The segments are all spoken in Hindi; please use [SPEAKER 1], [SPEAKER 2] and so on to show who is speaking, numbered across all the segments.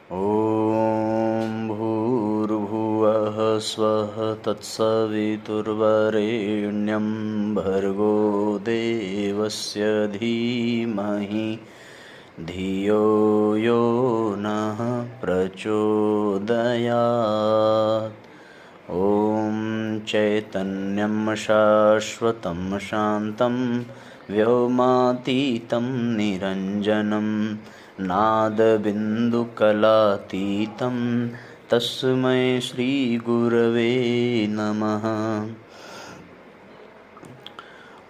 [SPEAKER 1] ॐ भूर्भुवः स्वः तत्सवितुर्वरेण्यं भर्गो देवस्य धीमहि धियो यो नः प्रचोदयात्। ॐ चैतन्यं शाश्वतं शान्तं व्योमातीतं निरञ्जनं नादबिन्दुकलातीतं तस्मै श्रीगुरवे नमः।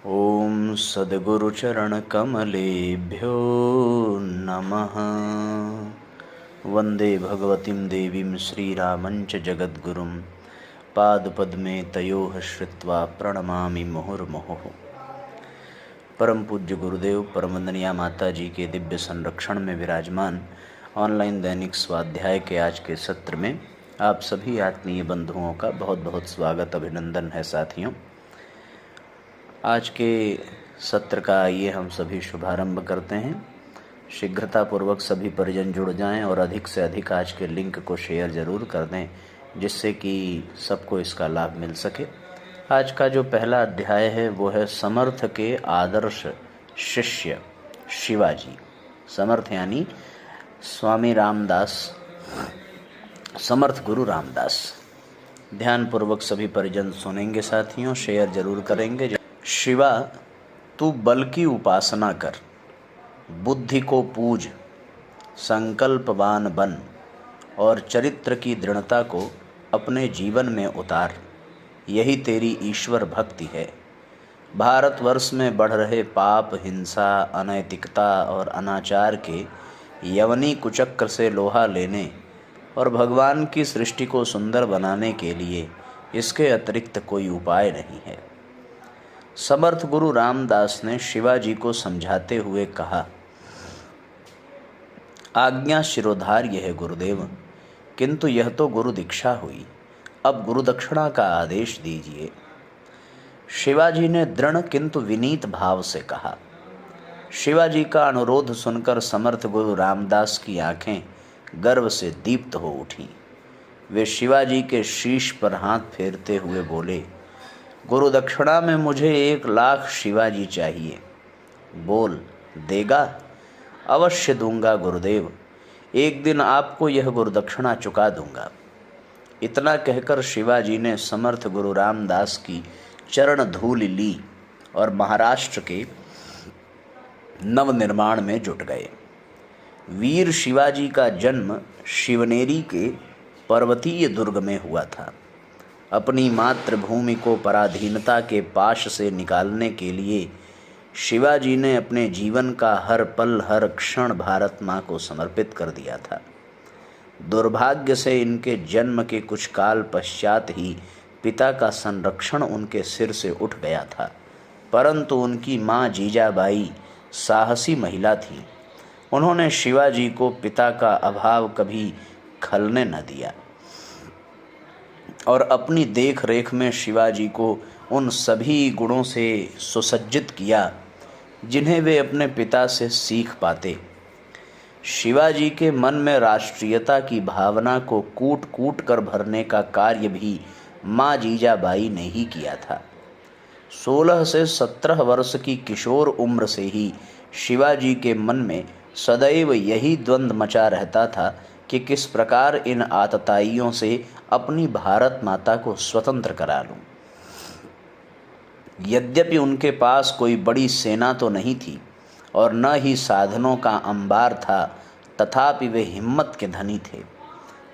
[SPEAKER 1] ॐ सद्गुरुचरणकमलेभ्यो नमः। वन्दे भगवतीं देवीं श्रीरामञ्च जगद्गुरुं पादपद्मे तयोः श्रित्वा प्रणमामि मुहुर्मुहुः। परम पूज्य गुरुदेव परम वंदनीय माता जी के दिव्य संरक्षण में विराजमान ऑनलाइन दैनिक स्वाध्याय के आज के सत्र में आप सभी आत्मीय बंधुओं का बहुत बहुत स्वागत अभिनंदन है। साथियों, आज के सत्र का आइए हम सभी शुभारंभ करते हैं। शीघ्रतापूर्वक सभी परिजन जुड़ जाएं और अधिक से अधिक आज के लिंक को शेयर ज़रूर कर दें, जिससे कि सबको इसका लाभ मिल सके। आज का जो पहला अध्याय है वो है समर्थ के आदर्श शिष्य शिवाजी। समर्थ यानी स्वामी रामदास, समर्थ गुरु रामदास। ध्यानपूर्वक सभी परिजन सुनेंगे साथियों, शेयर जरूर करेंगे। शिवा, तू बल की उपासना कर, बुद्धि को पूज, संकल्पवान बन और चरित्र की दृढ़ता को अपने जीवन में उतार। यही तेरी ईश्वर भक्ति है। भारतवर्ष में बढ़ रहे पाप, हिंसा, अनैतिकता और अनाचार के यवनी कुचक्र से लोहा लेने और भगवान की सृष्टि को सुंदर बनाने के लिए इसके अतिरिक्त कोई उपाय नहीं है। समर्थ गुरु रामदास ने शिवाजी को समझाते हुए कहा, आज्ञा शिरोधार्य है गुरुदेव, किंतु यह तो गुरु दीक्षा हुई, अब गुरु दक्षिणा का आदेश दीजिए। शिवाजी ने दृढ़ किंतु विनीत भाव से कहा। शिवाजी का अनुरोध सुनकर समर्थ गुरु रामदास की आंखें गर्व से दीप्त हो उठीं। वे शिवाजी के शीश पर हाथ फेरते हुए बोले, गुरु दक्षिणा में मुझे 1,00,000 शिवाजी चाहिए। बोल देगा? अवश्य दूंगा गुरुदेव, एक दिन आपको यह गुरु दक्षिणा चुका दूंगा। इतना कहकर शिवाजी ने समर्थ गुरु रामदास की चरण धूल ली और महाराष्ट्र के नवनिर्माण में जुट गए। वीर शिवाजी का जन्म शिवनेरी के पर्वतीय दुर्ग में हुआ था। अपनी मातृभूमि को पराधीनता के पाश से निकालने के लिए शिवाजी ने अपने जीवन का हर पल हर क्षण भारत माँ को समर्पित कर दिया था। दुर्भाग्य से इनके जन्म के कुछ काल पश्चात ही पिता का संरक्षण उनके सिर से उठ गया था, परंतु उनकी माँ जीजाबाई साहसी महिला थी। उन्होंने शिवाजी को पिता का अभाव कभी खलने न दिया और अपनी देख रेख में शिवाजी को उन सभी गुणों से सुसज्जित किया जिन्हें वे अपने पिता से सीख पाते। शिवाजी के मन में राष्ट्रीयता की भावना को कूट कूट कर भरने का कार्य भी माँ जीजाबाई ने ही किया था। 16 से 17 वर्ष की किशोर उम्र से ही शिवाजी के मन में सदैव यही द्वंद्व मचा रहता था कि किस प्रकार इन आतताइयों से अपनी भारत माता को स्वतंत्र करा लूं। यद्यपि उनके पास कोई बड़ी सेना तो नहीं थी और न ही साधनों का अंबार था, तथापि वे हिम्मत के धनी थे।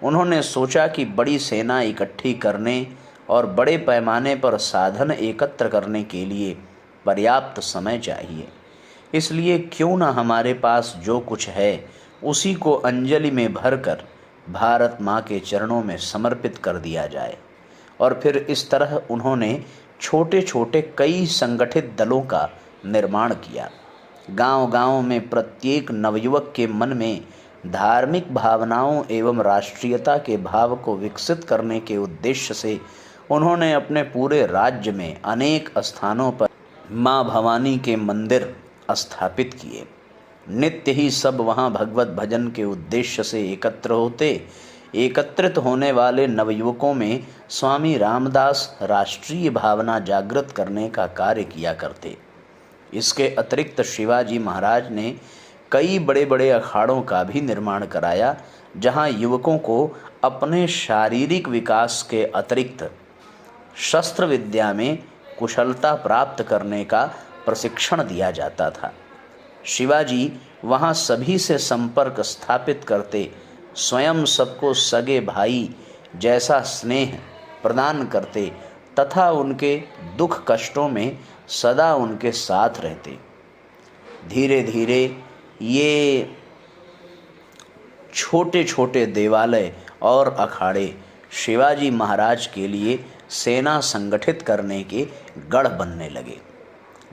[SPEAKER 1] उन्होंने सोचा कि बड़ी सेना इकट्ठी करने और बड़े पैमाने पर साधन एकत्र करने के लिए पर्याप्त समय चाहिए। इसलिए क्यों न हमारे पास जो कुछ है उसी को अंजलि में भरकर भारत माँ के चरणों में समर्पित कर दिया जाए। और फिर इस तरह उन्होंने छोटे छोटे कई संगठित दलों का निर्माण किया। गांव-गांव में प्रत्येक नवयुवक के मन में धार्मिक भावनाओं एवं राष्ट्रीयता के भाव को विकसित करने के उद्देश्य से उन्होंने अपने पूरे राज्य में अनेक स्थानों पर माँ भवानी के मंदिर स्थापित किए। नित्य ही सब वहाँ भगवत भजन के उद्देश्य से एकत्र होते। एकत्रित होने वाले नवयुवकों में स्वामी रामदास राष्ट्रीय भावना जागृत करने का कार्य किया करते। इसके अतिरिक्त शिवाजी महाराज ने कई बड़े बड़े अखाड़ों का भी निर्माण कराया, जहाँ युवकों को अपने शारीरिक विकास के अतिरिक्त शस्त्र विद्या में कुशलता प्राप्त करने का प्रशिक्षण दिया जाता था। शिवाजी वहाँ सभी से संपर्क स्थापित करते, स्वयं सबको सगे भाई जैसा स्नेह प्रदान करते तथा उनके दुख कष्टों में सदा उनके साथ रहते। धीरे धीरे ये छोटे छोटे देवालय और अखाड़े शिवाजी महाराज के लिए सेना संगठित करने के गढ़ बनने लगे।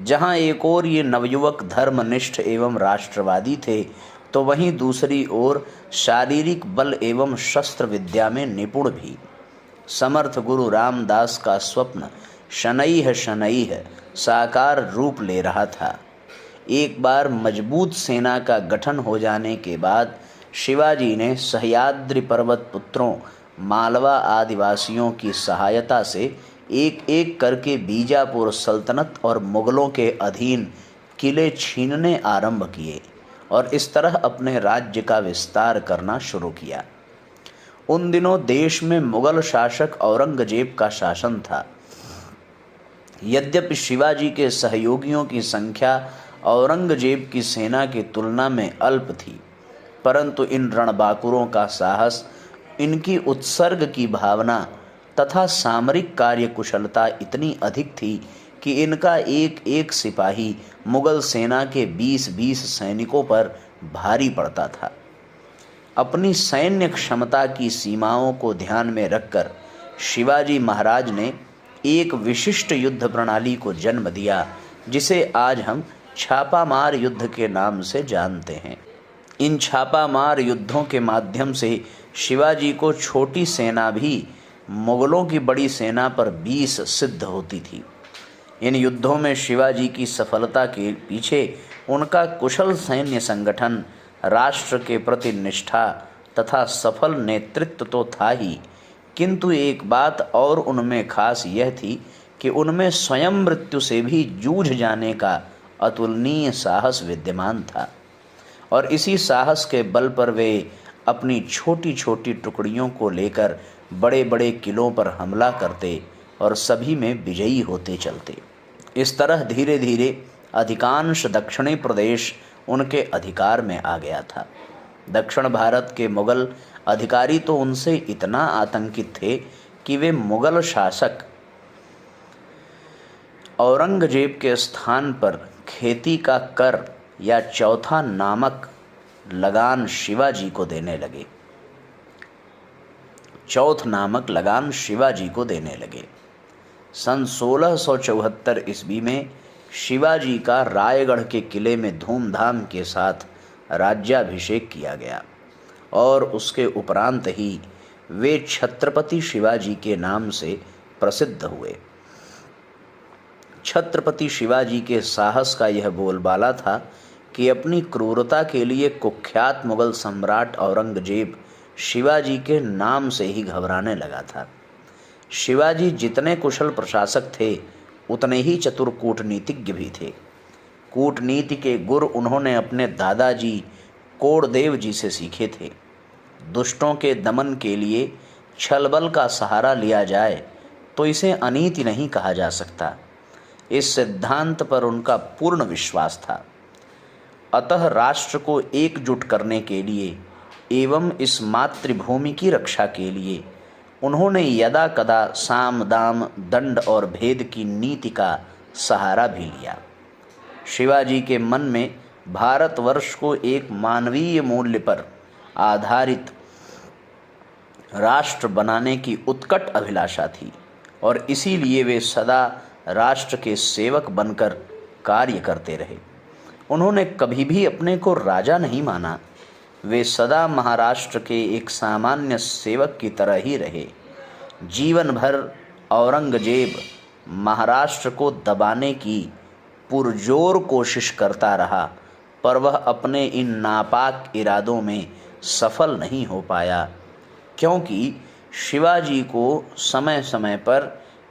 [SPEAKER 1] जहाँ एक ओर ये नवयुवक धर्मनिष्ठ एवं राष्ट्रवादी थे, तो वहीं दूसरी ओर शारीरिक बल एवं शस्त्र विद्या में निपुण भी। समर्थ गुरु रामदास का स्वप्न शनैः शनैः साकार रूप ले रहा था। एक बार मजबूत सेना का गठन हो जाने के बाद शिवाजी ने सह्याद्री पर्वत पुत्रों, मालवा आदिवासियों की सहायता से एक एक करके बीजापुर सल्तनत और मुगलों के अधीन किले छीनने आरंभ किए और इस तरह अपने राज्य का विस्तार करना शुरू किया। उन दिनों देश में मुगल शासक औरंगजेब का शासन था। यद्यपि शिवाजी के सहयोगियों की संख्या औरंगजेब की सेना की तुलना में अल्प थी, परंतु इन रणबांकुरों का साहस, इनकी उत्सर्ग की भावना तथा सामरिक कार्य कुशलता इतनी अधिक थी कि इनका एक एक सिपाही मुगल सेना के 20-20 सैनिकों पर भारी पड़ता था। अपनी सैन्य क्षमता की सीमाओं को ध्यान में रखकर शिवाजी महाराज ने एक विशिष्ट युद्ध प्रणाली को जन्म दिया, जिसे आज हम छापामार युद्ध के नाम से जानते हैं। इन छापामार युद्धों के माध्यम से शिवाजी को छोटी सेना भी मुगलों की बड़ी सेना पर 20 सिद्ध होती थी। इन युद्धों में शिवाजी की सफलता के पीछे उनका कुशल सैन्य संगठन, राष्ट्र के प्रति निष्ठा तथा सफल नेतृत्व तो था ही, किंतु एक बात और उनमें खास यह थी कि उनमें स्वयं मृत्यु से भी जूझ जाने का अतुलनीय साहस विद्यमान था और इसी साहस के बल पर वे अपनी छोटी छोटी टुकड़ियों को लेकर बड़े बड़े किलों पर हमला करते और सभी में विजयी होते चलते। इस तरह धीरे धीरे अधिकांश दक्षिणी प्रदेश उनके अधिकार में आ गया था। दक्षिण भारत के मुगल अधिकारी तो उनसे इतना आतंकित थे कि वे मुगल शासक औरंगजेब के स्थान पर खेती का कर या चौथा नामक लगान शिवाजी को देने लगे। चौथ नामक लगान शिवाजी को देने लगे। सन 1674 ईस्वी में शिवाजी का रायगढ़ के किले में धूमधाम के साथ राज्याभिषेक किया गया और उसके उपरांत ही वे छत्रपति शिवाजी के नाम से प्रसिद्ध हुए। छत्रपति शिवाजी के साहस का यह बोलबाला था कि अपनी क्रूरता के लिए कुख्यात मुगल सम्राट औरंगजेब शिवाजी के नाम से ही घबराने लगा था। शिवाजी जितने कुशल प्रशासक थे, उतने ही चतुर कूटनीतिज्ञ भी थे। कूटनीति के गुर उन्होंने अपने दादाजी कोड़देव जी से सीखे थे। दुष्टों के दमन के लिए छलबल का सहारा लिया जाए तो इसे अनीति नहीं कहा जा सकता। इस सिद्धांत पर उनका पूर्ण विश्वास था। अतः राष्ट्र को एकजुट करने के लिए एवं इस मातृभूमि की रक्षा के लिए उन्होंने यदा कदा साम दाम दंड और भेद की नीति का सहारा भी लिया। शिवाजी के मन में भारतवर्ष को एक मानवीय मूल्य पर आधारित राष्ट्र बनाने की उत्कट अभिलाषा थी और इसीलिए वे सदा राष्ट्र के सेवक बनकर कार्य करते रहे। उन्होंने कभी भी अपने को राजा नहीं माना। वे सदा महाराष्ट्र के एक सामान्य सेवक की तरह ही रहे। जीवन भर औरंगजेब महाराष्ट्र को दबाने की पुरजोर कोशिश करता रहा, पर वह अपने इन नापाक इरादों में सफल नहीं हो पाया, क्योंकि शिवाजी को समय समय पर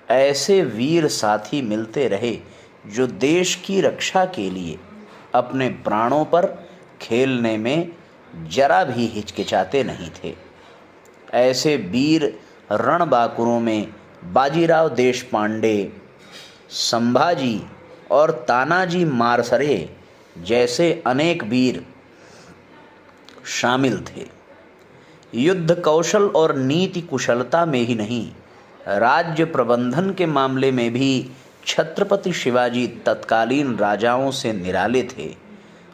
[SPEAKER 1] ऐसे वीर साथी मिलते रहे जो देश की रक्षा के लिए अपने प्राणों पर खेलने में जरा भी हिचकिचाते नहीं थे। ऐसे वीर रणबांकुरों में बाजीराव देशपांडे, संभाजी और तानाजी मालसरे जैसे अनेक वीर शामिल थे। युद्ध कौशल और नीति कुशलता में ही नहीं, राज्य प्रबंधन के मामले में भी छत्रपति शिवाजी तत्कालीन राजाओं से निराले थे।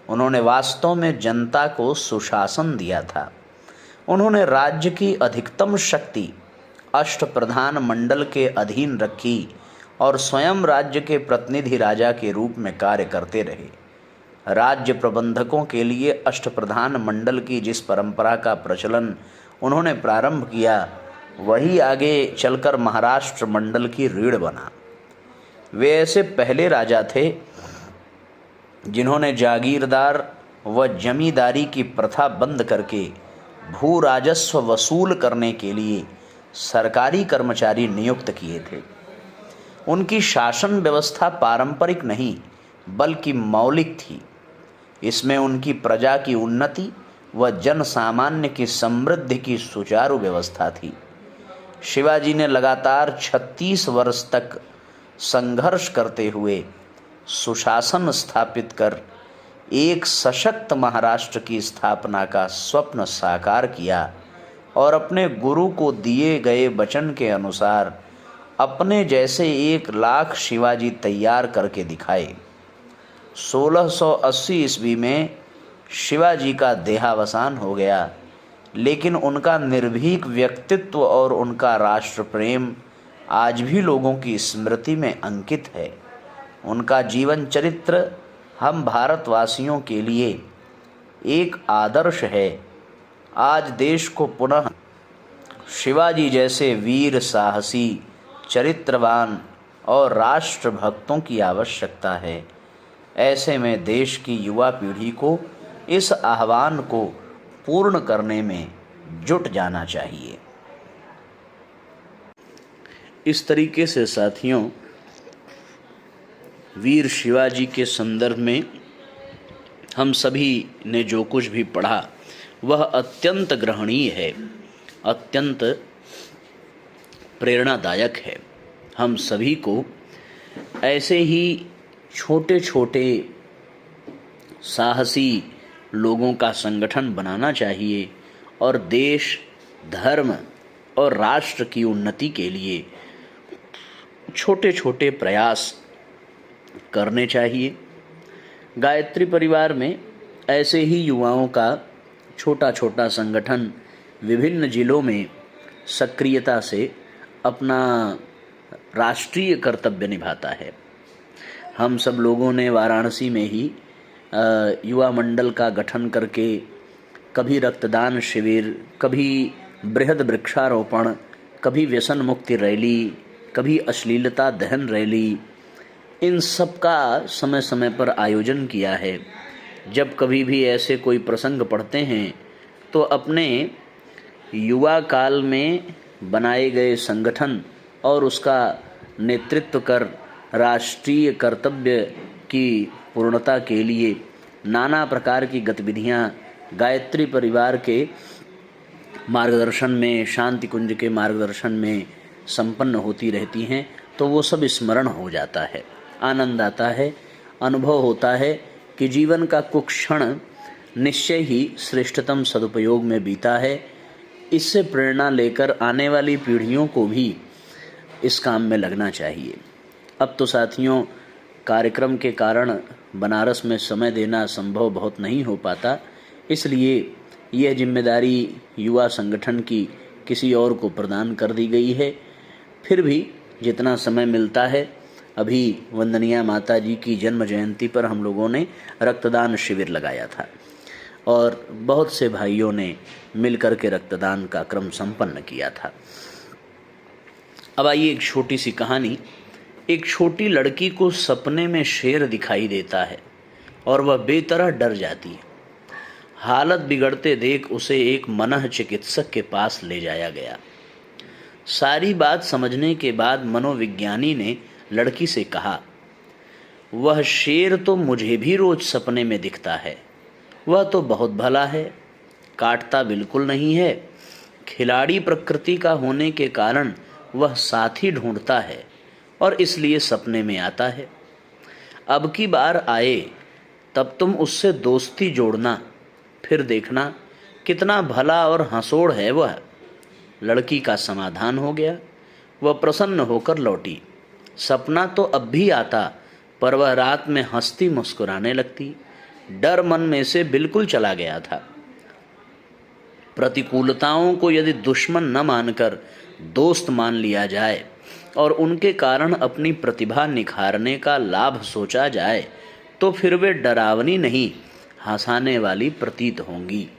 [SPEAKER 1] उन्होंने वास्तव में जनता को सुशासन दिया था। उन्होंने राज्य की अधिकतम शक्ति अष्टप्रधान मंडल के अधीन रखी और स्वयं राज्य के प्रतिनिधि राजा के रूप में कार्य करते रहे। राज्य प्रबंधकों के लिए अष्टप्रधान मंडल की जिस परंपरा का प्रचलन उन्होंने प्रारंभ किया, वही आगे चलकर महाराष्ट्र मंडल की रीढ़ बना। वे ऐसे पहले राजा थे जिन्होंने जागीरदार व जमींदारी की प्रथा बंद करके भू राजस्व वसूल करने के लिए सरकारी कर्मचारी नियुक्त किए थे। उनकी शासन व्यवस्था पारंपरिक नहीं बल्कि मौलिक थी। इसमें उनकी प्रजा की उन्नति व जन सामान्य की समृद्धि की सुचारू व्यवस्था थी। शिवाजी ने लगातार 36 वर्ष तक संघर्ष करते हुए सुशासन स्थापित कर एक सशक्त महाराष्ट्र की स्थापना का स्वप्न साकार किया और अपने गुरु को दिए गए वचन के अनुसार अपने जैसे 1 लाख शिवाजी तैयार करके दिखाए। 1680 ईस्वी में शिवाजी का देहावसान हो गया, लेकिन उनका निर्भीक व्यक्तित्व और उनका राष्ट्र प्रेम आज भी लोगों की स्मृति में अंकित है। उनका जीवन चरित्र हम भारतवासियों के लिए एक आदर्श है। आज देश को पुनः शिवाजी जैसे वीर, साहसी, चरित्रवान और राष्ट्रभक्तों की आवश्यकता है। ऐसे में देश की युवा पीढ़ी को इस आह्वान को पूर्ण करने में जुट जाना चाहिए। इस तरीके से साथियों, वीर शिवाजी के संदर्भ में हम सभी ने जो कुछ भी पढ़ा वह अत्यंत ग्रहणीय है, अत्यंत प्रेरणादायक है। हम सभी को ऐसे ही छोटे छोटे साहसी लोगों का संगठन बनाना चाहिए और देश, धर्म और राष्ट्र की उन्नति के लिए छोटे छोटे प्रयास करने चाहिए। गायत्री परिवार में ऐसे ही युवाओं का छोटा छोटा संगठन विभिन्न जिलों में सक्रियता से अपना राष्ट्रीय कर्तव्य निभाता है। हम सब लोगों ने वाराणसी में ही युवा मंडल का गठन करके कभी रक्तदान शिविर, कभी बृहद वृक्षारोपण, कभी व्यसन मुक्ति रैली, कभी अश्लीलता दहन रैली, इन सब का समय समय पर आयोजन किया है। जब कभी भी ऐसे कोई प्रसंग पढ़ते हैं तो अपने युवा काल में बनाए गए संगठन और उसका नेतृत्व कर राष्ट्रीय कर्तव्य की पूर्णता के लिए नाना प्रकार की गतिविधियां गायत्री परिवार के मार्गदर्शन में, शांति कुंज के मार्गदर्शन में संपन्न होती रहती हैं। तो वो सब स्मरण हो जाता है, आनंद आता है, अनुभव होता है कि जीवन का कुछ क्षण निश्चय ही श्रेष्ठतम सदुपयोग में बीता है। इससे प्रेरणा लेकर आने वाली पीढ़ियों को भी इस काम में लगना चाहिए। अब तो साथियों, कार्यक्रम के कारण बनारस में समय देना संभव बहुत नहीं हो पाता, इसलिए यह जिम्मेदारी युवा संगठन की किसी और को प्रदान कर दी गई है। फिर भी जितना समय मिलता है, अभी वंदनीय माता जी की जन्म जयंती पर हम लोगों ने रक्तदान शिविर लगाया था और बहुत से भाइयों ने मिलकर के रक्तदान का क्रम संपन्न किया था। अब आइए एक छोटी सी कहानी। एक छोटी लड़की को सपने में शेर दिखाई देता है और वह बेतरह डर जाती है। हालत बिगड़ते देख उसे एक मनः चिकित्सक के पास ले जाया गया। सारी बात समझने के बाद मनोविज्ञानी ने लड़की से कहा, वह शेर तो मुझे भी रोज सपने में दिखता है। वह तो बहुत भला है, काटता बिल्कुल नहीं है। खिलाड़ी प्रकृति का होने के कारण वह साथी ढूंढता है और इसलिए सपने में आता है। अब की बार आए तब तुम उससे दोस्ती जोड़ना, फिर देखना कितना भला और हंसोड़ है वह। लड़की का समाधान हो गया। वह प्रसन्न होकर लौटी। सपना तो अब भी आता, पर वह रात में हंसती मुस्कुराने लगती। डर मन में से बिल्कुल चला गया था। प्रतिकूलताओं को यदि दुश्मन न मानकर दोस्त मान लिया जाए और उनके कारण अपनी प्रतिभा निखारने का लाभ सोचा जाए तो फिर वे डरावनी नहीं, हंसाने वाली प्रतीत होंगी।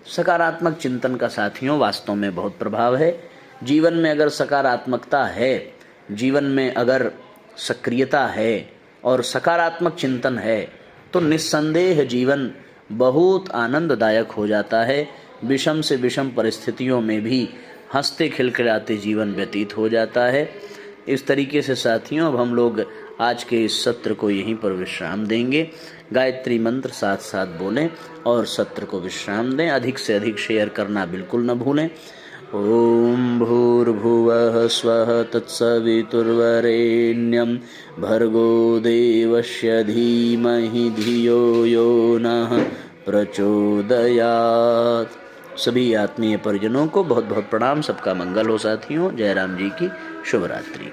[SPEAKER 1] सकारात्मक चिंतन का साथियों वास्तव में बहुत प्रभाव है। जीवन में अगर सकारात्मकता है, जीवन में अगर सक्रियता है और सकारात्मक चिंतन है तो निस्संदेह जीवन बहुत आनंददायक हो जाता है। विषम से विषम परिस्थितियों में भी हंसते खिलखिलाते जीवन व्यतीत हो जाता है। इस तरीके से साथियों अब हम लोग आज के इस सत्र को यहीं पर विश्राम देंगे। गायत्री मंत्र साथ साथ बोलें और सत्र को विश्राम दें। अधिक से अधिक शेयर करना बिल्कुल न भूलें। ओम भूर्भुवः स्वः तत्सवितुर्वरेण्यं भर्गो देवस्य धीमहि धियो यो नः प्रचोदयात्। सभी आत्मीय परिजनों को बहुत बहुत प्रणाम। सबका मंगल हो साथियों। जय राम जी की शुभ रात्रि।